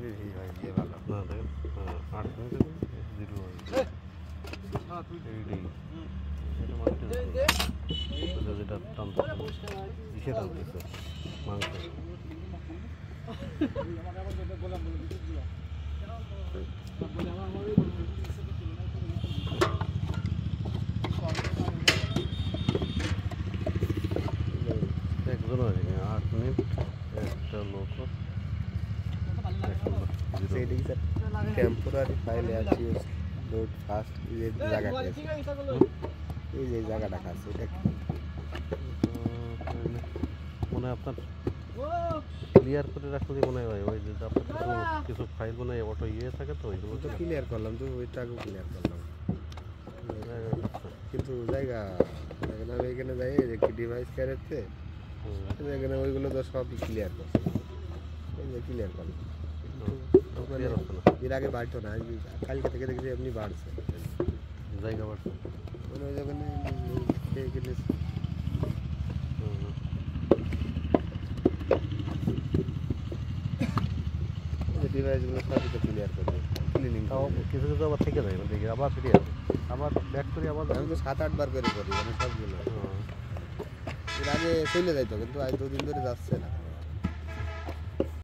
বেশি হয় যে ভালো না দেখেন 8 মিনিট 0 এইটাই এটা মানে যেটা টানতেছে ইসে টানতেছে মাংস একজন আছে 8 মিনিট একটা লোক টেম্পোরারি ফাইলে আছে লোড ফাস্ট এই জায়গাটা এই যে জায়গাটা আছে এটা কি মনে হয় আপনার ক্লিয়ার করে রাখলে মনে হয় ওই যে আপনার কিছু ফাইল মনে হয় অটো ইয়ে থাকে তো ওইগুলো তো ক্লিয়ার করলাম তো ওইটাকেও ক্লিয়ার করলাম কিন্তু জায়গা আমি এখানে যাই একটি ডিভাইস ক্যারেটে এখানে ওইগুলো তো সব ক্লিয়ার করছে এই যে ক্লিয়ার করলাম এর আগে বাড়তো না কালকে থেকে দেখছি এমনি বাড়ছে জায়গা বাড়ছে মানে ওই যখন ডিভাইসগুলো সবই তো ক্লিয়ার করবে ক্লিনিং তাও কিছু কিছু আবার থেকে যায় দেখি আবার ফিরে আসে আবার ব্যাক করি আবার আমি তো 7-8 বার করে করি মানে সবগুলো এর আগে চলে যাইতো কিন্তু আজ 2 দিন ধরে যাচ্ছে না